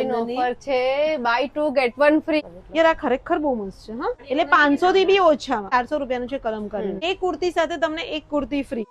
રક્ષાબંધનની offer છે, by 2 gate 1 free. યાર આ ખરેખર બહુ મસ્ત છે હા. એટલે 500 થી બી ઓછામાં 400 રૂપિયાનું છે કલમકારી. એક કુર્તી સાથે તમને એક કુર્તી ફ્રી.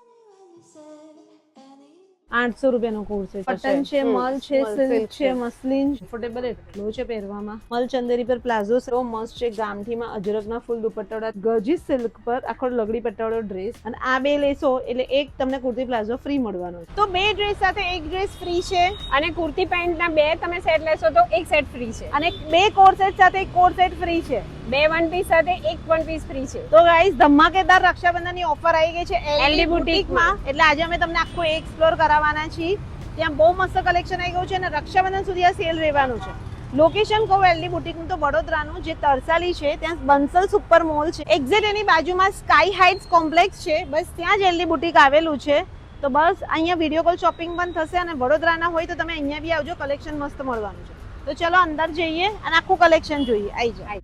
800 રૂપિયાનો કોર્સ છે. કોટન છે, મલ છે, સિલ્ક છે, મસલિન. કમ્ફર્ટેબલ એટલો છે પહેરવામાં. મલ ચંદેરી પર પ્લાઝો સો મસ્ત છે. ગામઠીમાં અજરકના ફૂલ દુપટ્ટા, ગર્જી સિલ્ક પર આખો લગડી પટ્ટાવાળો ડ્રેસ. અને આ બે લેશો એટલે એક તમને કુર્તી પ્લાઝો ફ્રી મળવાનો છે. તો બે ડ્રેસ સાથે એક ડ્રેસ ફ્રી છે અને કુર્તી પેન્ટના બે તમે સેટ લેશો તો એક સેટ ફ્રી છે અને બે કોટ સેટ સાથે એક કોટ સેટ ફ્રી છે. બે વન પીસ સાથે એક વન પીસ ફ્રી છે. તો ગાઈસ ધમાકેદાર રક્ષાબંધનની ઓફર આવી ગઈ છે LD બુટીકમાં. એટલે આજે અમે તમને આખું એક્સપ્લોર કરાવવાના છીએ. ત્યાં બહુ મસ્ત કલેક્શન આવી ગયું છે અને રક્ષાબંધન સુધી આ સેલ રહેવાનું છે. લોકેશન કહું LD બુટીકનું તો વડોદરાનું જે તરસાલી છે ત્યાં બંસલ સુપર મોલ છે. એક્ઝેક્ટ એની બાજુમાં સ્કાય હાઇટ્સ કોમ્પ્લેક્સ છે. બસ ત્યાં જ LD બુટીક આવેલું છે. તો બસ અહીંયા વિડીયો કોલ શોપિંગ પણ થશે અને વડોદરાના હોય તો તમે અહીંયા બી આવજો. કલેક્શન મસ્ત મળવાનું છે. તો ચલો અંદર જઈએ અને આખું કલેક્શન જોઈએ. આવી જાય.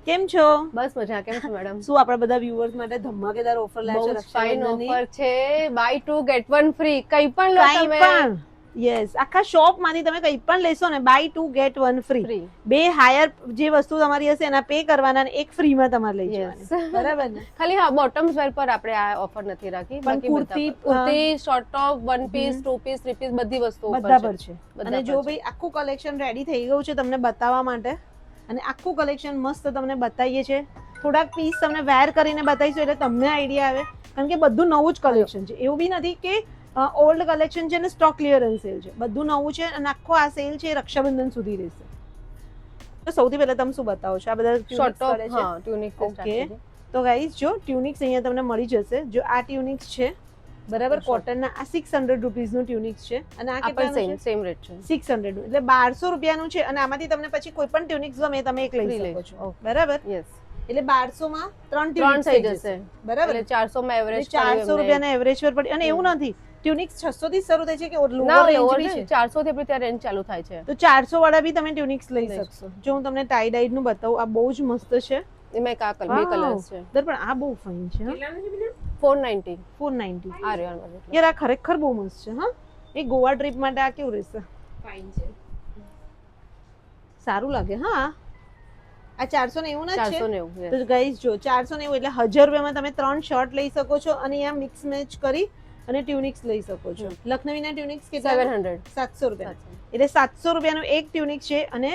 કેમ છો? બસ મજા. કેમ છો મેડમ? શું આપણા બધા વ્યુઅર્સ માટે ધમાકેદાર ઓફર લાવ્યા છે ફાઇન રક્ષાબંધનની? ઓફર છે, બાય 2 ગેટ 1 ફ્રી. કઈ પણ લો કંઈ તમે પણ યસ આખા શોપ માંથી તમે કંઈ પણ લેશો ને બાય 2 ગેટ 1 ફ્રી. ફ્રી. બે હાયર જે વસ્તુ તમારી હશે એના પે કરવાના અને એક ફ્રી માં તમારે લઈ Yes. જવાની. બરાબર ને? ખાલી હા બોટમ્સ વેર પર આપણે આ ઓફર નથી રાખી. પણ બાકી kurti, kurti, short top, one piece, two piece, three piece બધી વસ્તુઓ બધા પર છે. બધા અને પર જો છે. ભાઈ આખું કલેક્શન રેડી થઈ ગયું છે તમને બતાવવા માટે અને આખું કલેક્શન મસ્ત તમને બતાવીએ છે. થોડાક પીસ તમને વેર કરીને બતાવીશું એટલે તમને આઈડિયા આવે કારણ કે બધું નવું જ કલેક્શન છે. એવું બી નથી કે ઓલ્ડ કલેક્શન છે ને સ્ટોક ક્લિયરન્સ સેલ છે. બધું નવું છે અને આખો આ સેલ છે રક્ષાબંધન સુધી રહેશે. તો સૌથી પહેલા તમે શું બતાવો છો? આ બધા શોર્ટ ટ્યુનિક્સ ટોપ, કરે છે. હા, ટ્યુનિક ઓકે. તો ગાઈઝ જો ટ્યુનિક્સ અહીંયા તમને મળી જશે. જો આ ટ્યુનિક્સ છે બરાબર કોટનના, આ 600 રૂપીસનું ટ્યુનિક્સ છે અને આ કેટલાનું છે? સેમ રેટ છે. 600 એટલે 1200 રૂપિયાનું છે અને આમાંથી તમને પછી કોઈ પણ ટ્યુનિક્સ ગમે તમે એક લઈ શકો છો. બરાબર? યસ. એટલે 1200 માં ત્રણ ત્રણ ટ્યુનિક્સ થઈ જશે. બરાબર? એટલે 400 માં એવરેજ 400 રૂપિયાના એવરેજ પર પડી. અને એવું નથી ટ્યુનિક્સ 600 થી શરૂ થાય છે કે લોઅર ના, રેન્જ lower બી છે. છે. 400 થી આપણે ત્યાં રેન્જ ચાલુ થાય છે. તો 400 વાળા બી તમે ટ્યુનિક્સ લઈ લઈ શકશો. જો હું તમને ટાઈ ડાઈડ નું બતાવું, આ બહુ જ મસ્ત છે. એમાં એક આ બે કલર્સ છે. દર પણ આ બહુ ફાઇન છે હા. 490. 490. આ રહ્યો. યાર આ ખરેખર બહુ મસ્ત છે હા. એ ગોવા ટ્રીપ માટે આ કેવું રહેશે? ફાઇન છે. સારું લાગે હા. આ 490 ના છે. 490. તો ગાઈઝ જો 490 એટલે 1000 રૂપિયામાં તમે 3 શર્ટ લઈ શકો છો અને અહીંયા મિક્સ મેચ કરી અને ટ્યુનિક્સ લઈ શકો છો. લખનવીના ટ્યુનિક્સ કેટલા? 700. 700 રૂપિયા. એટલે 700 રૂપિયાનું એક ટ્યુનિક છે અને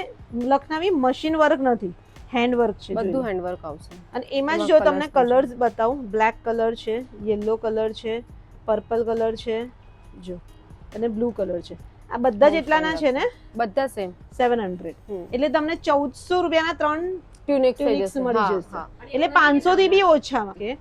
લખનવી મશીન વર્ક નથી, હેન્ડ વર્ક છે. બધું હેન્ડવર્ક આવશે. અને એમાં જ જો તમને કલર્સ બતાવું, બ્લેક કલર છે, યલો કલર છે, પર્પલ કલર છે જો અને બ્લુ કલર છે. આ બધા જેટલાના છે ને બધા સેમ 700. એટલે તમને 1400 રૂપિયાના 3 ટ્યુનિક્સ મળી જશે. એટલે 500 થી બી ઓછામાં. ઓકે.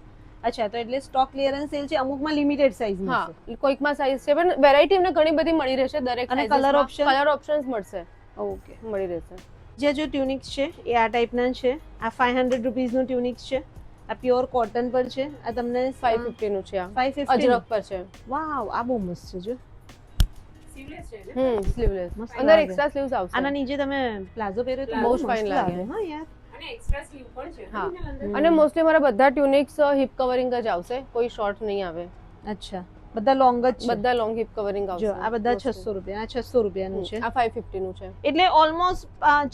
અચ્છા, તો એટલે સ્ટોક ક્લિયરન્સ સેલ છે. અમુકમાં લિમિટેડ સાઈઝ મળશે. હા, કોઈકમાં સાઈઝ છે પણ વેરાયટી એમને ઘણી બધી મળી રહેશે. દરેક અને sizes colour માં option? કલર ઓપ્શન્સ મળશે. ઓકે. મળી રહેશે. જે જો ટ્યુનિક્સ છે એ આ ટાઈપના છે. આ 500 રૂપીસનું ટ્યુનિક્સ છે. આ પ્યોર કોટન પર છે. આ તમને 550 નું છે. આ 550 અજરક પર છે. વાવ, આ બહુ મસ્ત છે જો. સ્લીવલેસ છે ને? સ્લીવલેસ. મસ્ત અંદર લાગે. એક્સ્ટ્રા સ્લીવ્સ આવશે. આના નીચે તમે પ્લાઝો પહેરો તો બહુ બહુ જ ફાઇન fine લાગે લાગે. હા યાર. અને એક્સ્ટ્રા સ્લીવ પણ છે હા. એના અંદર. અને મોસ્ટલી મારા બધા ટ્યુનિક્સ હિપ કવરિંગ જ આવશે. કોઈ શોર્ટ નહીં આવે. અચ્છા, બધા લોંગ જ છે. બધા લોંગ હિપ કવરિંગ આવશે. જો આ બધા 600 રૂપિયા, આ 600 રૂપિયાનું છે. આ 550 નું છે. એટલે ઓલમોસ્ટ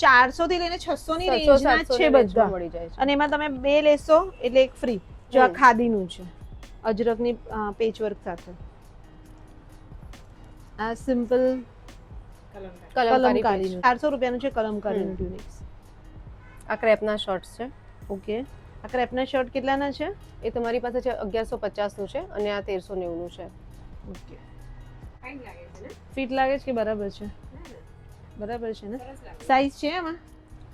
400 થી લઈને 600 ની 700, રેન્જના 700 છે ની range બધા. માં મળી જાય છે. અને એમાં તમે બે લેશો એટલે એક ફ્રી. જો આ ખાદીનું છે અજરકની પેચવર્ક સાથે. આ સિમ્પલ કલમકારીનું 400 રૂપિયાનું છે કલમકારીનું ટ્યુનિક્સ. આ ક્રેપના શોર્ટ્સ છે. ઓકે. આ ક્રેપના શર્ટ કેટલાના છે? એ તમારી પાસે છે 1150 નું છે અને આ 1390 નું છે. ઓકે. ફાઇન લાગે છે ને? ફિટ લાગે છે કે બરાબર છે? બરાબર છે ને? સરસ લાગે. સાઈઝ છે એમાં?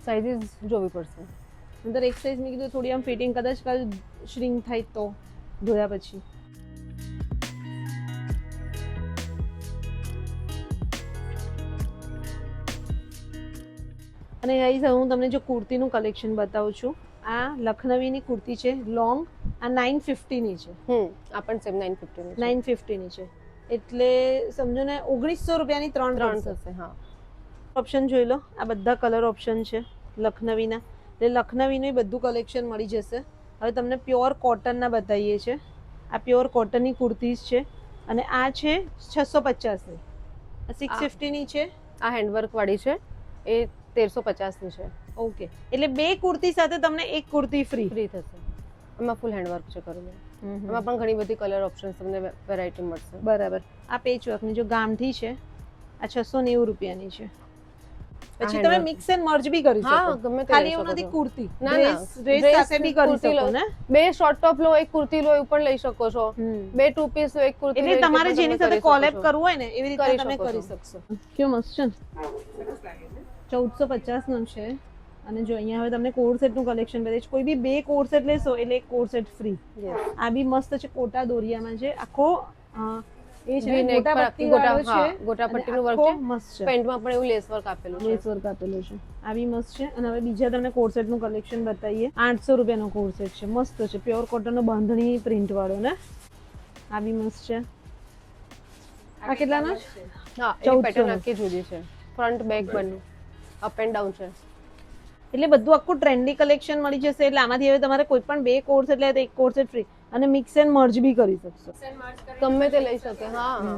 સાઇઝીસ જોવી પડશે. અંદર એક સાઈઝ મેં કીધું થોડી આમ ફિટિંગ કદાચ કાલ શ્રિંક થાય તો ધોયા પછી. અને ગાઈઝ હું તમને જો કુર્તીનું કલેક્શન બતાવું છું. આ લખનવીની કુર્તી છે લોંગ. આ 950 ની છે. આ પણ સેમ 950 નું છે. 950 ની છે એટલે સમજો ને 1900 રૂપિયાની ત્રણ ત્રણ થશે. થશે. હા. ઓપ્શન જોઈ લો. આ બધા કલર ઓપ્શન છે લખનવીના. એટલે લખનવીનું બધું કલેક્શન મળી જશે. હવે તમને પ્યોર કોટનના બતાવીએ છીએ. આ પ્યોર કોટનની કુર્તીઝ છે અને આ છે 650 ની, 650 ની છે. આ હેન્ડવર્ક વાળી છે એ 1350 ની છે. ઓકે, એટલે બે કુર્તી સાથે તમને એક કુર્તી ફ્રી ફ્રી થશે. એમાં ફૂલ હેન્ડવર્ક છે કરેલું. એમાં પણ ઘણી બધી કલર ઓપ્શન્સ તમને વેરાયટી મળશે. બરાબર. આ પેચ વર્કની જો ગામઠી છે, આ 690 રૂપિયાની છે. પછી આ તમે handwork. મિક્સ એન્ડ મર્જ બી કરી હા, શકો. ગમે તે ખાલી લઈ એવું શકો નથી છો. કુર્તી, ના, ના. ડ્રેસ સાથે બી કરી કુર્તી શકો લો. ને. બે શોર્ટ ટોપ લો, એક કુર્તી લો, એવું પણ લઈ શકો છો. બે ટુ પીસ લો, એક કુર્તી લો, એટલે એ રીતે તમારે પણ જેની તમે સાથે કરી શકો કોલેબ છો. કરવું હોય ને એવી રીતે કરી તમે શકો કરી છો. શકશો. કેવો મસ્ત છે ને? 1450 નો છે. અને જો અહીંયા હવે તમને કોડ સેટ નું કલેક્શન બતાવીશ. કોઈ બી બે કોડ સેટ લેશો એટલે એક કોડ સેટ ફ્રી. Yes. આ બી મસ્ત છે, કોટા દોરિયામાં છે. આખો એ છે V-neck ગોટા પર પટ્ટી ગોટા- વાળો હા, છે. ગોટા અને પટ્ટીનું વર્ક આખો છે. મસ્ત છે. પેન્ટમાં પણ એવું લેસ વર્ક આપેલું છે. લેસ વર્ક આપેલું છે. આ બી મસ્ત છે. અને હવે બીજા તમને કોડ સેટ નું કલેક્શન બતાવીએ. 800 રૂપિયાનો કોડ સેટ છે. મસ્ત છે, પ્યોર કોટન નો બાંધણી પ્રિન્ટ વાળો ને. આ બી મસ્ત છે. આ કેટલાનો છે? હા, એની 1400 પેટર્ન નો. આખી જુદી છે. ફ્રન્ટ બેક બંને અપ એન્ડ ડાઉન છે. એટલે બધું આખું ટ્રેન્ડી કલેક્શન મળી જશે. એટલે આમાંથી હવે તમારે કોઈ પણ બે કોર્સ એટલે એક કોર્સ ફ્રી. અને મિક્સ એન્ડ મર્જ બી કરી શકશો. ગમે તે લઈ શકે. હા,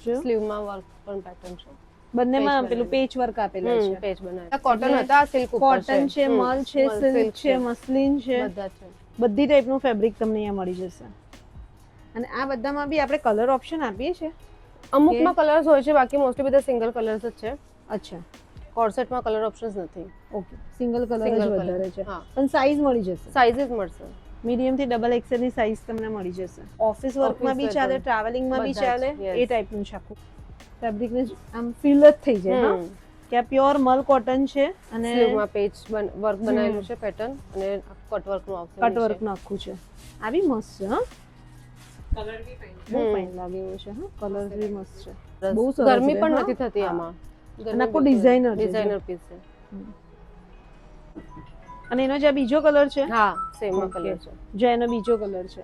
જો સ્લીવમાં વર્ક પણ પેટર્ન છે. બંનેમાં પેચ પેલું પેચ વર્ક આપેલા છે. પેજ બનાવ્યા. આ કોટન હતા, આ સિલ્ક ઉપર કોટન છે, મલ છે, સિલ્ક છે, મસ્લિન છે. બધા છે. બધી ટાઈપનું ફેબ્રિક તમને અહીંયા મળી જશે. અને આ બધામાં બી આપણે કલર ઓપ્શન આપીએ છીએ. અમુકમાં કલર્સ હોય છે, બાકી મોસ્ટલી બધા સિંગલ કલર્સ જ છે. અચ્છા, કોર્સેટમાં કલર ઓપ્શન્સ નથી. ઓકે. સિંગલ કલર જ Single વધારે colour. છે. હા. પણ સાઈઝ મળી જશે. સાઇઝીસ મળશે. મીડિયમ થી ડબલ એક્સેલ ની સાઈઝ તમને મળી જશે. ઓફિસ વર્કમાં બી wear ચાલે, પણ. ટ્રાવેલિંગમાં બી બધા જ, ચાલે. yes. એ ટાઈપનું છે આખું. ફેબ્રિક ને આમ ફીલ જ થઈ જાય. હા, કે આ પ્યોર મલ કોટન છે અને સ્લીવમાં પેજ વર્ક બનાવેલું છે પેટર્ન અને કટ વર્કનું આવશે. કટ વર્ક નું આખું છે. આ બી મસ્ત છે. હા, કલર બી ફાઇન. બહુ ફાઇન લાગે એવું છે. હા, કલર બી મસ્ત છે. બહુ બહુ સરસ ગરમી છે, પણ હા. નથી થતી હા. આમાં. અને આખું designer છે, ડિઝાઇનર પીસ છે. અને એનો જે બીજો કલર છે, હા, સેમ Okay. કલર છે. જો એનો બીજો કલર છે.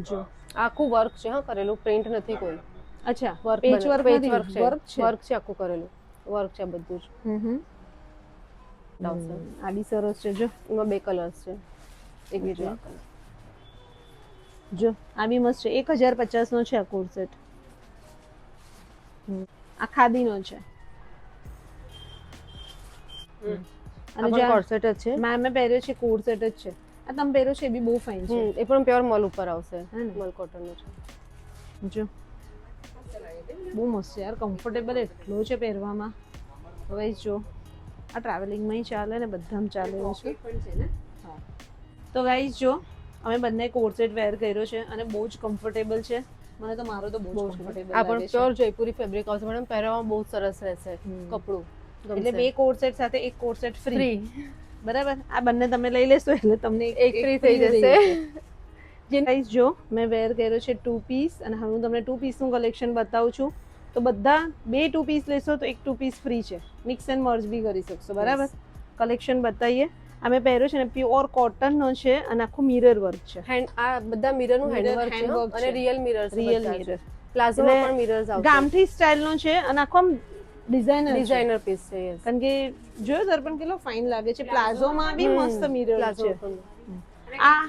જો આખું વર્ક છે. હા, કરેલું પ્રિન્ટ નથી કોઈ. અચ્છા, વર્ક પેચ વર્ક પેચ નથી, વર્ક છે. વર્ક છે. વર્ક છે આખું કરેલું. વર્ક છે બધું જ. આવશે. આ બી સરસ છે. જો એમાં બે કલર્સ છે. એક બીજો આ colour. જો આ બી મસ્ત છે. 1050 નો છે આ કોડ સેટ. આ ખાદી નો છે. અને આ જો કોર્સેટ જ છે. મેં પહેર્યો છે કોડ સેટ જ છે. આ તમે પહેર્યો છે એ બી બહુ ફાઇન છે. એ પણ પ્યોર મલ ઉપર આવશે. હે ને? મલ કોટનનું છે. જો બહુ મસ્ત છે યાર, કમ્ફર્ટેબલ એટલો છે પહેરવામાં. હવે જો આ ટ્રાવેલિંગમાં ચાલે ને બધામાં ચાલે એવું છે. હા, તો ગાઈઝ જો અમે બંને કોડ સેટ વેર કર્યો છે અને બહુ જ કમ્ફર્ટેબલ છે. મને તો મારો તો બહુ જ કમ્ફર્ટેબલ આ પણ લાગે છે. પ્યોર જયપુરી ફેબ્રિક આવશે મેડમ. પહેરવામાં બહુ સરસ રહેશે કપડું. એટલે બે કોડ સેટ સાથે એક કોડ સેટ ફ્રી. ફ્રી. બરાબર. આ બંને તમે લઈ લેશો એટલે તમને એક ફ્રી થઈ જશે. ગાઈઝ જો મેં વેર કર્યો છે 2 પીસ અને હવે હું તમને 2 પીસ નું કલેક્શન બતાવું છું. તો બધા બે 2 પીસ લેશો તો એક 2 પીસ ફ્રી છે. મિક્સ એન્ડ મર્જ બી કરી શકશો. બરાબર. કલેક્શન બતાવીએ. અમે પહેર્યો છે ને પ્યોર કોટન નો છે અને આખું મિરર વર્ક છે. આ બધા મિરર નું Mirror હેન્ડવર્ક છે handwork અને છે. રિયલ મિરર છે. રિયલ બધા જ. મિરર. પ્લાઝોમાં એટલે પણ મિરર્સ આવશે. ગામઠી સ્ટાઇલ નો છે અને આખો ડિઝાઇનર ડિઝાઇનર પીસ છે. yes. કારણ કે જોયો દર્પણ કેટલો ફાઇન લાગે છે. પ્લાઝોમાં બી મસ્ત મિરર પ્લાઝો છે. પણ. આ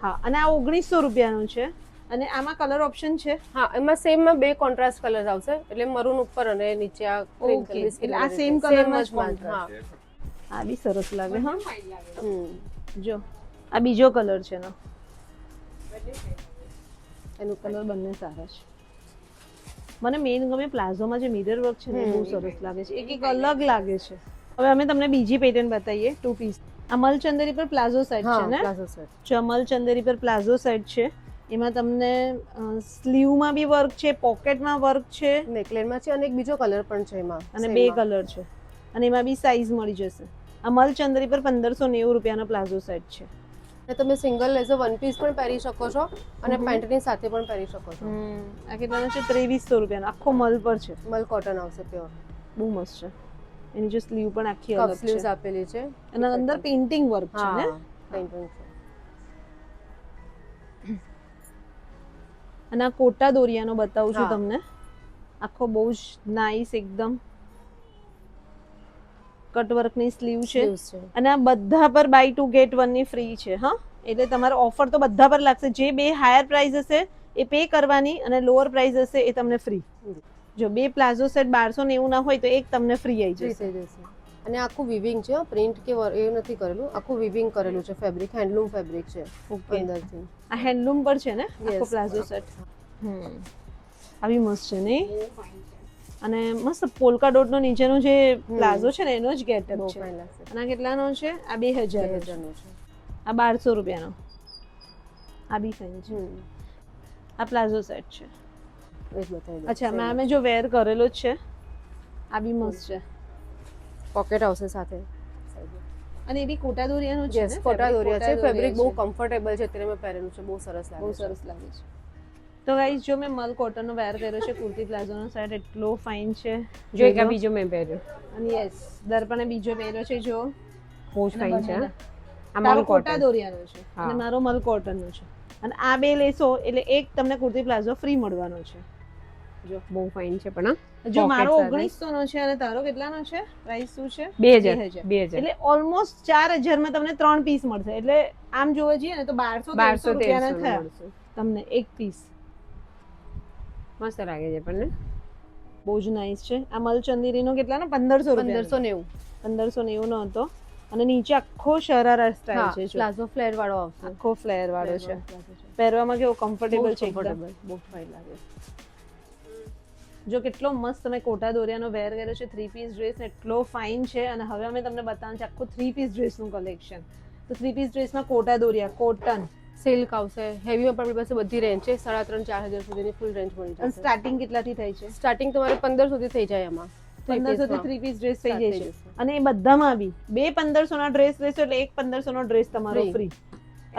હા, અને આ 1900 રૂપિયાનું છે. અને આમાં કલર ઓપ્શન છે. હા, એમાં સેમ માં બે કોન્ટ્રાસ્ટ કલર્સ આવશે. એટલે મરૂન ઉપર અને નીચે આ cream Okay. colour, biscuit એટલે આ colour same રીતે. colour Same માં જ જ માલ. contrast. હા. આ બી સરસ લાગે. હા, હમ. જો આ બીજો કલર છે એનો. એનું કલર બંને સારા છે. મને મેઇન ગમે પ્લાઝોમાં જે મિરર વર્ક છે ને એ બહુ સરસ લાગે છે. એક અલગ લાગે છે. હવે અમે તમને બીજી પેટર્ન બતાવીએ 2 પીસ. આ મલચંદેરી પર પ્લાઝો સેટ છે ને? Palazzo set. જો મલચંદેરી પર પ્લાઝો સેટ છે. એમાં તમને સ્લીવમાં બી વર્ક છે, પોકેટમાં વર્ક છે નેકલાઇનમાં છે અને એક બીજો કલર પણ છે એમાં. અને same બે માં. કલર છે. અને એમાં બી સાઈઝ મળી જશે. આ મલચંદરી પર 1590 રૂપિયાનો પ્લાઝો સેટ છે. અને તમે સિંગલ લેઝો વન પીસ પણ પહેરી શકો છો અને પેન્ટની સાથે પણ પહેરી શકો છો. આ કેટલાનો છે? 2300 રૂપિયાનો. આખો મલ પર છે. મલ કોટન આવશે પ્યોર. બહુ મસ્ત છે. એની જો સ્લીવ પણ આખી કપ અલગ સ્લીવ્સ છે આપેલી છે. અને અંદર પેઇન્ટિંગ વર્ક છે ને? હા, પેઇન્ટિંગ છે. અને આ કોટા દોરિયાનો બતાવું છું હા. તમને. આખો બહુ જ નાઈસ એકદમ. કટ વર્કની સ્લીવ છે Sleeves છે. અને આ બધા પર બાય 2 ગેટ 1 ની ફ્રી છે. હા, એટલે તમારો ઓફર તો બધા પર લાગશે. જે બે હાયર પ્રાઇસ હશે એ પે કરવાની અને લોઅર પ્રાઇસ હશે એ તમને ફ્રી. જો બે પ્લાઝો સેટ 1290 ના હોય તો એક તમને ફ્રી આવી Free જશે. થઈ જશે. અને આખું વિવિંગ છે, પ્રિન્ટ કે એ નથી કરેલું, આખું વિવિંગ કરેલું છે. ફેબ્રિક હેન્ડલૂમ ફેબ્રિક છે ઓકે, અંદરથી. આ હેન્ડલૂમ પર છે ને આખો Yes. Palazzo set. આવી મસ્ત છે ને, અને મસ્ત પોલ્કા ડોટ નો નીચેનો જે પ્લાઝો છે ને એનો જ ગેટઅપ બહુ છે. fine લાગશે. અને આ કેટલાનો છે? આ 2000 નો છે. 2000 નો છે. આ 1200 રૂપિયાનો. આ બી ફાઇન છે. આ પ્લાઝો સેટ છે. એ જ બતાવી દઉં. અચ્છા, મેમે જો વેર કરેલો જ છે. આ બી મસ્ત છે. પોકેટ આવશે સાથે. અને એ બી કોટા દોરિયાનું છે યસ, ને? કોટા દોરિયા છે. ફેબ્રિક બહુ છે. કમ્ફર્ટેબલ છે. અત્યારે મેં પહેરેલું છે, બહુ સરસ લાગે બહુ છે. સરસ લાગે છે. તો ગાઈસ, જો મેં મલ કોટનનો વેર કર્યો છે કુર્તી પ્લાઝોનો સેટ, એટલો ફાઇન છે. જો એક આ બીજો મેં પહેર્યો, અને યસ, દર્પણે બીજો પહેર્યો છે. જો બહુ જ ફાઇન છે. અને આ તારો મલ કોટા કોટન. દોરિયાનો છે હા. અને મારો મલ કોટનનો છે. અને આ બે લેશો એટલે એક તમને કુર્તી પ્લાઝો ફ્રી મળવાનો છે. જો બહુ ફાઇન છે પણ જો મારો Pocket 1900 નો છે અને તારો કેટલાનો છે? પ્રાઇસ શું છે? 2000. 2000. એટલે ઓલમોસ્ટ 4000 માં તમને 3 પીસ મળશે. એટલે આમ જોવા જઈએ ને તો 1200 રૂપિયાના 1200 થયા મળશે. તમને એક પીસ. મસ્ત લાગે છે પણ ને. બહુ જ નાઈસ છે. આ મલચંદીરીનો કેટલાનો? 1500 રૂપિયા. 1590. 1590 નો હતો. અને નીચે આખો શરારા સ્ટાઇલ હા, છે. જો પ્લાઝો ફ્લેર વાળો આવશે. આખો ફ્લેર વાળો છે. પ્લાઝો છે. પહેરવામાં કેવો કમ્ફર્ટેબલ છે એકદમ. કમ્ફર્ટેબલ, બહુ ફાઇન લાગે. જો કેટલો મસ્ત તમે કોટા દોરિયાનો વેર કર્યો છે, 3 પીસ ડ્રેસ ને એટલો ફાઇન છે. અને હવે અમે તમને બતાવવાનું છે આખું 3 પીસ ડ્રેસનું કલેક્શન. તો 3 piece ડ્રેસમાં quota Doriya, cotton, silk આવશે. હેવીમાં પણ આપણી પાસે બધી રેન્જ છે. 3,500-4,000 સુધીની ફૂલ રેન્જ મળી અને જશે. સ્ટાર્ટિંગ કેટલાથી થાય છે? સ્ટાર્ટિંગ તમારે 15 સુધી થઈ જાય એમાં. 1500 થી 3 પીસ ડ્રેસ થઈ Start જાય થઈ છે. જશે. અને એ બધામાં બી બે 1500 ના ડ્રેસ લેશો એટલે એક 1500 નો ડ્રેસ તમારો Free. ફ્રી.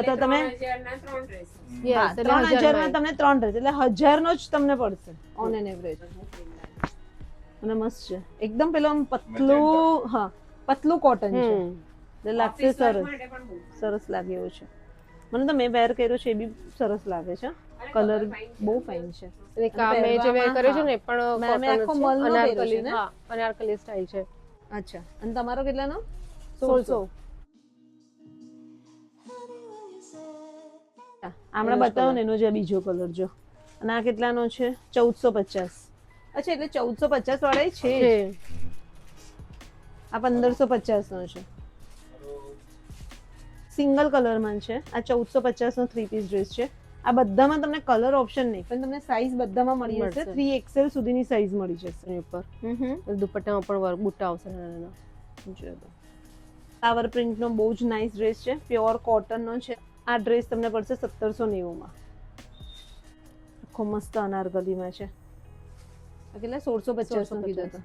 અથવા તમે 3000 ના 3 ડ્રેસ. Yes, એટલે 3000 માં 1000 તમને 3 ડ્રેસ એટલે 1000 નો જ તમને પડશે ઓન એન એવરેજ. અને મસ્ત છે એકદમ. પેલો આમ પતલું, હા પતલું કોટન છે. એટલે લાગશે સરસ, સરસ લાગે એવું છે. મને તો મેં વેર કર્યો છે એ બી સરસ લાગે છે. કલર બહુ ફાઇન છે. અને કામે જે વેર કર્યો છે ને એ પણ મેં આખો કોટન મલનો છે. પહેર્યો છે અનારકલી, ને? હા, અનારકલી સ્ટાઇલ છે. અચ્છા, અને તમારો કેટલાનો? 1600. હમણાં બતાવો ને એનો જે બીજો કલર જો. અને આ કેટલાનો છે? 1450. અચ્છા, એટલે 1450 વાળા છે જ. આ 1550 નો છે. સિંગલ કલરમાં છે. આ 1450 નો 3 પીસ ડ્રેસ છે. આ બધામાં તમને કલર ઓપ્શન નહીં, પણ તમને સાઈઝ બધામાં મળી જશે. મળશે. 3XL સુધીની સાઈઝ મળી જશે. એની ઉપર દુપટ્ટામાં પણ વર્ક બુટ્ટા આવશે નાના નાના. જો ફ્લાવર પ્રિન્ટ નો બહુ જ નાઇસ ડ્રેસ છે. પ્યોર કોટન નો છે. આ ડ્રેસ તમને પડશે 1790 માં. આખો મસ્ત અનારકલીમાં છે. આ કેટલા? 1650 નો કીધો હતો.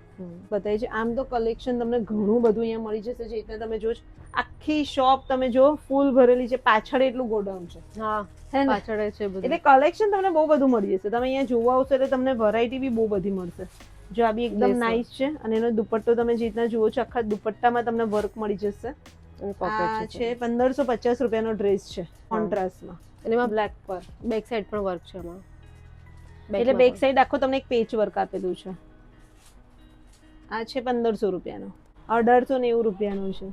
બતાવી છે. આમ તો કલેક્શન તમને ઘણું બધું અહીંયા મળી જશે. જે રીતના તમે જો આખી શોપ તમે જો ફૂલ ભરેલી છે. પાછળ એટલું ગોડાઉન છે. હા, હે ને? પાછળ છે બધું. એટલે કલેક્શન તમને બહુ બધું મળી જશે. તમે અહીંયા જોવા આવશો એટલે તમને વેરાયટી બી બહુ બધી મળશે. જો આ બી એકદમ Lace નાઇસ છે. અને એનો દુપટ્ટો તમે જે રીતના જુઓ છો આખા દુપટ્ટામાં તમને વર્ક મળી જશે. અને આ પોકેટ છે 1550 રૂપિયાનો ડ્રેસ છે કોન્ટ્રાસ્ટમાં. અને એમાં બ્લેક પર બેક સાઈડ પણ વર્ક છે એમાં. એટલે બેક સાઈડ આખો તમને એક પેચ વર્ક આપેલું છે. આ છે 1500 રૂપિયાનો. 1890 રૂપિયાનો છે.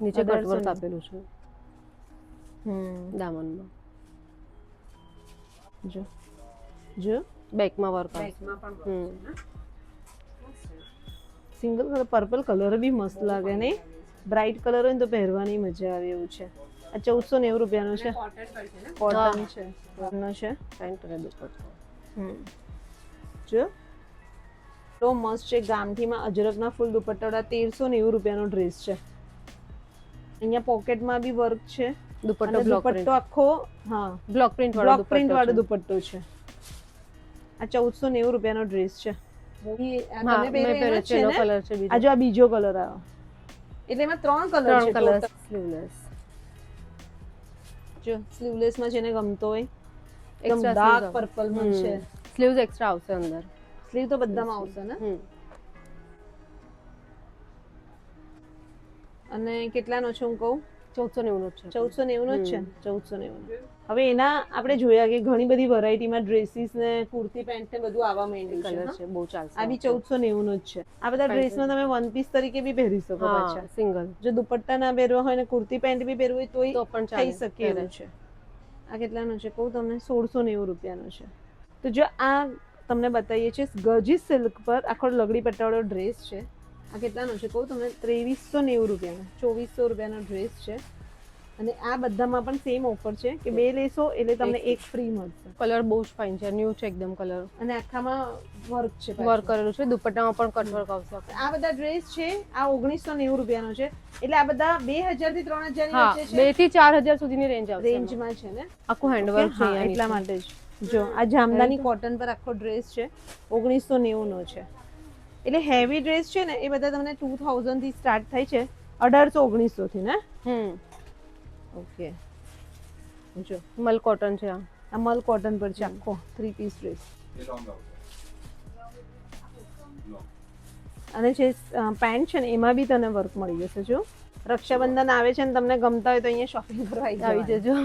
નીચે કટ 1800 વર્ક આપેલું છે દામનમાં. જો જો બેકમાં વર્ક આવશે. બેકમાં પણ સિંગલ કલર પર્પલ કલર બી મસ્ત લાગે ને. બ્રાઇટ કલર હોય ને તો પહેરવાની મજા આવે એવું છે. આ 1490 રૂપિયાનો છે. કોટન પર છે ને. કોટન છે. કોટનનો છે. ફાઇન કલર દુપટ્ટો. જો તો મસ્ત છે. ગામઠીમાં અજરકના ફૂલ દુપટ્ટાવાળા 1390 રૂપિયાનો ડ્રેસ છે. અહીંયા પોકેટમાં બી વર્ક છે. દુપટ્ટો અને બ્લોક પ્રિન્ટ. દુપટ્ટો આખો હા બ્લોક પ્રિન્ટ વાળો બ્લોક પ્રિન્ટ વાળો દુપટ્ટો દુપટ્ટો છે. આ 1490 રૂપિયાનો ડ્રેસ છે. હા, મેં પહેર્યો છે. એનો કલર છે બીજો. આ જો આ બીજો કલર આવ્યો. એટલે એમાં 3 કલર છે. 3 કલર total. સ્લીવલેસ. જો સ્લીવલેસ માં જેને ગમતો હોય એકદમ Extra ડાર્ક sleeves પર્પલ માં છે. સ્લીવ્સ એક્સ્ટ્રા આવશે અંદર. સ્લીવ તો બધામાં આવશે ને. અને કેટલાનો છે હું કહું? 1490 નું છે. 1490 જ છે ને? 1490. હવે એના આપણે જોયા કે ઘણી બધી વેરાયટીમાં ડ્રેસીસ ને કુર્તી પેન્ટ ને બધું આવવા માંડ્યું છે કલર હા? છે બહુ ચાલશે. આ બી 1490 નું જ છે. આ બધા ડ્રેસમાં તમે વન પીસ તરીકે બી પહેરી શકો પાછા. હા સિંગલ જો દુપટ્ટા ના પહેરવા હોય ને કુર્તી પેન્ટ બી પહેરવું હોય તોય તો પણ થઈ ચાલે. શકે એવું છે. આ કેટલાનું છે કહું તમને? 1690 રૂપિયાનું છે. તો જો આ તમને બતાવીએ છીએ ગર્જિસ સિલ્ક પર આખો લગડી પટ્ટાવાળો ડ્રેસ છે. આ કેટલાનો છે કહું તમને? 2390 રૂપિયાનો, 2400 રૂપિયાનો ડ્રેસ છે. અને આ બધામાં પણ સેમ ઓફર છે કે બે લેશો એટલે તમને એક ફ્રી મળશે. કલર બહુ જ ફાઇન છે, ન્યૂ છે એકદમ કલર. અને આખામાં વર્ક છે પાછું. વર્ક કરેલું છે, દુપટ્ટામાં પણ કટવર્ક આવશે. આ બધા ડ્રેસ છે આ 1990 રૂપિયાનો છે. એટલે આ બધા 2000 થી 3000 ની હા વચ્ચે છે. 2 થી 4000 સુધીની રેન્જ આવશે. રેન્જમાં છે ને? આખું હેન્ડવર્ક છે હા, અહીંયા એટલા નીચે. માટે જ જો આ જામદાની કોટન પર આખો ડ્રેસ છે 1990 નો છે. એટલે હેવી ડ્રેસ છે ને એ બધા તમને 2000 થી સ્ટાર્ટ થાય છે, 1800 1900 થી ને? ઓકે. જો મલ કોટન છે આ. આ મલ કોટન પર છે આખો 3 પીસ ડ્રેસ. અને જે પેન્ટ છે ને એમાં બી તને વર્ક મળી જશે. જો રક્ષાબંધન આવે છે ને તમને ગમતા હોય તો અહીંયા શોપિંગ કરવા આવી જજો.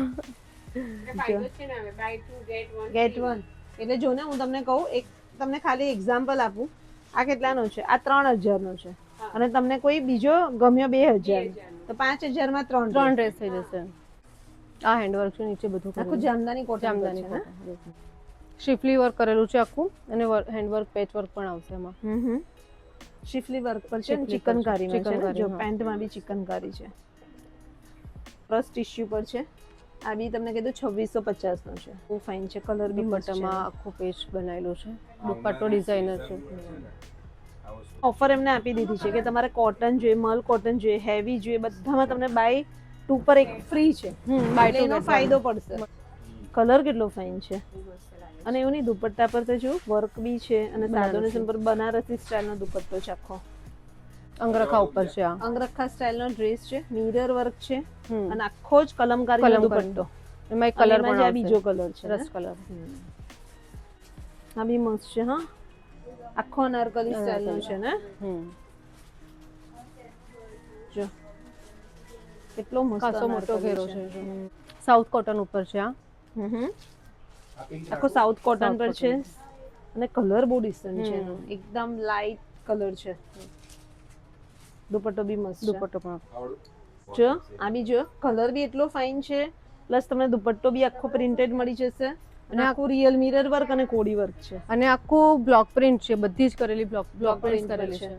ફાયદો છે ને હવે બાય 2 ગેટ વન. એટલે જો ને હું તમને કહું, એક તમને ખાલી એક્ઝામ્પલ આપું. આ કેટલાનો છે? આ 3000 નો છે. અને તમને કોઈ બીજો ગમ્યો 2000 તો 5000 માં 3 ડ્રેસ થઈ જશે. આ હેન્ડવર્ક છે નીચે બધું આખું કરેલું. જામદાની કોટન જામદાની છે ને? કોટન. શિફલી વર્ક કરેલું છે આખું અને હેન્ડ વર્ક પેચ વર્ક પણ આવશે એમાં. શિફલી વર્ક પર છે ને શિફલી પર છે. ચિકનકારીમાં છે ને? ચિકનકારી, જો હા. પેન્ટમાં બી ચિકનકારી છે. પ્લસ ટિશ્યુ પર છે. આ બી તમને કીધું 2650 નો છે. બહુ ફાઇન છે. કલર બી મસ્ત છે. દુપટ્ટામાં આખું પેચ બનાવેલું છે. દુપટ્ટો ડિઝાઇનર છે. ઓફર એમને આપી દીધી છે કે તમારે કોટન જોઈએ, મલ કોટન જોઈએ, હેવી જોઈએ, બધામાં તમને બાય 2 પર 1 ફ્રી છે. બાય એટલે એનો ફાયદો પડશે. કલર કેટલો ફાઇન છે. અને એવું નહીં, દુપટ્ટા પર તો જો વર્ક બી છે અને સાદો પર બનારસી સ્ટાઇલનો દુપટ્ટો છે આખો. અંગરખા ઉપર છે આ. અંગરખા સ્ટાઇલનો ડ્રેસ છે, મિરર વર્ક છે હમ. અને આખો જ કલમકારીનો દુપટ્ટો. એમાં એક કલર કલર પણ પણ આ આવશે. બીજો કલર છે રસ કલર. આ બી મસ્ત છે હા. આખો અનારકલી સ્ટાઇલનો છે ને? જો કેટલો મસ્ત ખાસો મોટો અનારકલી ઘેરો છે. સાઉથ કોટન ઉપર છે આ. આખો સાઉથ કોટન પર છે. કોટન. અને કલર બહુ ડિસન્ટ છે એનો. એકદમ લાઇટ કલર છે. દુપટ્ટો બી મસ્ત છે. દુપટ્ટો પણ જો આ બી જો કલર બી એટલો ફાઇન છે, પ્લસ તમને દુપટ્ટો બી આખો પ્રિન્ટેડ મળી જશે. અને આખું રિયલ મિરર વર્ક અને કોડી વર્ક છે. અને આખું બ્લોક પ્રિન્ટ છે, બધી જ કરેલી બ્લોક પ્રિન્ટ કરેલી છે.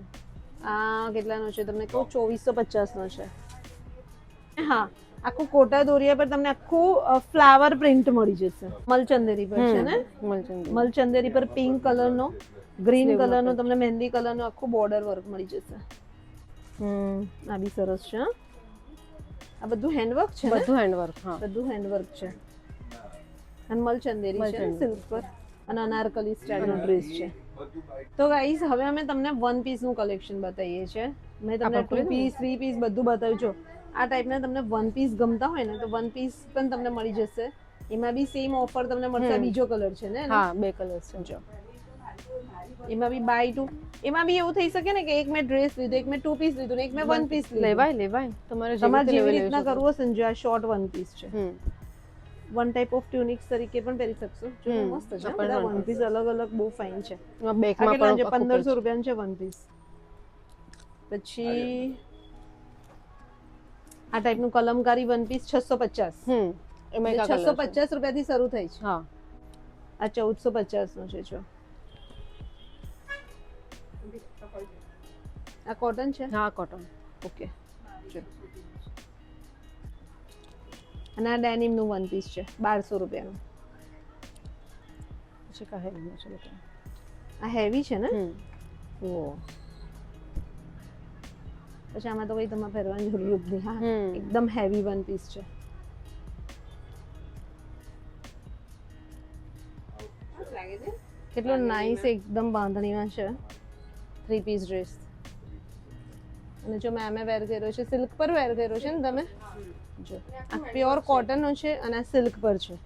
આ કેટલાનો છે તમને કહું? 2450 નો છે. હા, આખું કોટા દોરિયા પર તમને આખું ફ્લાવર પ્રિન્ટ મળી જશે. મલચંદેરી પર છે ને? મલચંદેરી પર પિંક કલરનો, ગ્રીન કલરનો, તમને મહેંદી કલરનો આખું બોર્ડર વર્ક મળી જશે. આ બી સરસ છે. આ બધું હેન્ડવર્ક છે ને? બધું હેન્ડવર્ક. હા, બધું હેન્ડવર્ક છે. અને મલચંદેરી છે સિલ્ક પર અને અનારકલી સ્ટાઇલનો ડ્રેસ છે. તો ગાઈઝ હવે અમે તમને વન પીસ નું કલેક્શન બતાવીએ છીએ. મેં તમને 2 પીસ 3 પીસ બધું બતાવ્યું. જો આ ટાઈપના તમને વન પીસ ગમતા હોય ને તો વન પીસ પણ તમને મળી જશે. એમાં બી સેમ ઓફર તમને મળશે. બીજો કલર છે ને? હા, 2 કલર છે. જો એમાં બી બાય 2. એમાં બી એવું થઈ શકે ને કે એક મેં ડ્રેસ લીધો, એક મેં 2 પીસ લીધું ને એક મેં 1 પીસ લીધું. લેવાય. તમારે જેવી રીતના કરવું હશે ને. જો આ શોર્ટ 1 પીસ છે. વન ટાઈપ ઓફ ટ્યુનિક્સ તરીકે પણ પહેરી શકશો. જો મસ્ત છે. બધા વન પીસ અલગ અલગ બહુ ફાઇન છે. બેકમાં પણ 1500 રૂપિયાનું છે વન પીસ. પછી આ ટાઈપનું કલમકારી વન પીસ 650. એમાં 650 રૂપિયાથી શરૂ થાય છે. હા, આ 1450 નો છે. જો આ કોટન છે. હા કોટન. ઓકે. જો અને આ ડેનિમ નું વન પીસ છે 1200 રૂપિયાનું. પછી કા હેવી છે બેટા. આ હેવી છે ને? ઓ પછી આમાં તો કઈ તમારે પહેરવાની જરૂર જ નહીં. હા, એકદમ હેવી વન પીસ છે. કેટલો નાઈસ એકદમ બાંધણીમાં છે. 3 પીસ ડ્રેસ. અને જો મેં વેર કર્યો છે, સિલ્ક પર વેર કર્યો છે ને તમે. જો આ પ્યોર કોટન નો છે અને આ સિલ્ક પર છે.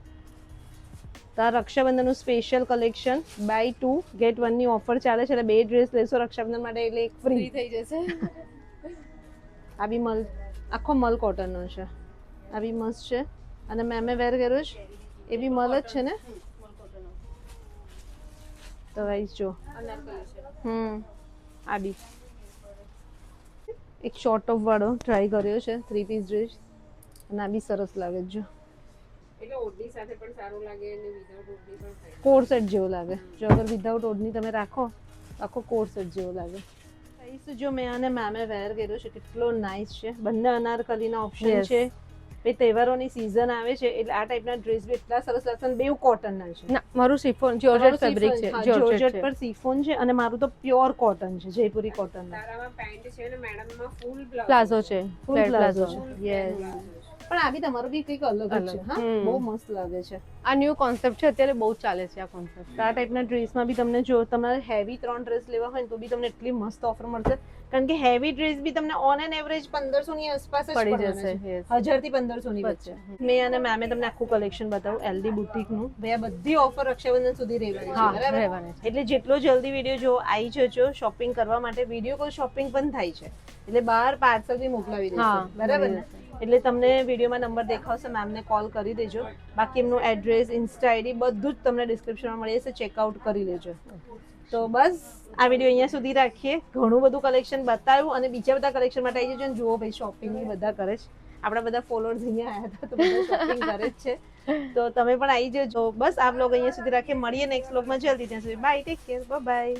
તો આ રક્ષાબંધનનું સ્પેશિયલ કલેક્શન બાય 2 ગેટ 1 ની ઓફર ચાલે છે. એટલે 2 ડ્રેસ લેશો રક્ષાબંધન માટે એટલે એક ફ્રી થઈ જશે. આ બી આખો મલ કોટનનો છે, આવી મસ્ત છે. અને મેં વેર કર્યો છે એ બી મલ જ છે ને. તો ગાઈસ જો આ બી એક શોર્ટ ટોપ વાળો ટ્રાય કર્યો છે 3 પીસ ડ્રેસ અને આ બી સરસ લાગે છે. જો એટલે ઓઢણી સાથે પણ સારું લાગે અને વિધાઉટ ઓઢણી પણ થાય. કોટ સેટ જેવો લાગે. જો અગર વિધાઉટ ઓઢણી તમે રાખો તો આખો કોટ સેટ જેવો લાગે. ગાઈસ જો મેં આને મેમે વેર કર્યો છે, કેટલો નાઇસ છે. બંને અનારકલીના ઓપ્શન Yes. છે. બે તહેવારોની સીઝન આવે છે એટલે આ ટાઈપના ડ્રેસ બી એટલા સરસ લાગશે અને બેવ કોટનના છે. ના મારું શિફોન જોર્જેટ ફેબ્રિક છે, જોર્જેટ પર સિફોન છે અને મારું તો પ્યોર કોટન છે, જયપુરી કોટન. તારામાં પેન્ટ છે ને મેડમમાં ફૂલ પ્લાઝો છે, ફૂલ ફ્લેટ પ્લાઝો પ્લાઝો. છે. યસ. પણ આ બી તમારું બી કંઈક અલગ જ છે. હા બહુ મસ્ત લાગે છે. આ ન્યુ કોન્સેપ્ટ છે, અત્યારે બહુ ચાલે છે આ કોન્સેપ્ટ. આ ટાઈપના ડ્રેસમાં બી તમને જો તમારે હેવી 3 ડ્રેસ લેવા હોય ને તો બી તમને એટલી મસ્ત ઓફર મળશે. કારણ કે હેવી ડ્રેસ બી તમને ઓન એન એવરેજ 1500 ની આસપાસ જ પડી પડવાના જશે. છે. yes. 1000 થી 1500 ની વચ્ચે. મેં અને મેમે તમને આખું કલેક્શન બતાવું એલડી બુટીક નું. ભાઈ આ બધી ઓફર રક્ષાબંધન સુધી રહેવાની છે, હા બરાબર? રહેવાની છે. એટલે જેટલો જલ્દી વિડીયો જો આવી જજો શોપિંગ કરવા માટે. વિડીયો કોલ શોપિંગ પણ થાય છે એટલે બહાર પાર્સલ બી મોકલાવી હા, દેશે, બરાબર ને? એટલે તમને વિડીયોમાં નંબર દેખાવશે, મેમને કોલ કરી દેજો. બાકી એમનું એડ્રેસ, ઇન્સ્ટા આઈડી બધું જ તમને ડિસ્ક્રિપ્શનમાં મળી જશે, ચેકઆઉટ કરી લેજો. તો બસ આ વિડીયો અહીંયા સુધી રાખીએ. ઘણું બધું કલેક્શન બતાવ્યું અને બીજા બધા કલેક્શન માટે આવી જજો અને જુઓ ભાઈ શોપિંગ બધા કરે છે. આપણા બધા ફોલોઅર્સ અહીંયા આવ્યા હતા તો બધા શોપિંગ કરે જ છે. તો તમે પણ આવી જજો. બસ આ બ્લોગ અહીંયા સુધી રાખીએ. મળીએ નેક્સ્ટ બ્લોગમાં જલ્દી. ત્યાં સુધી બાય, ટેક કેર, બાય.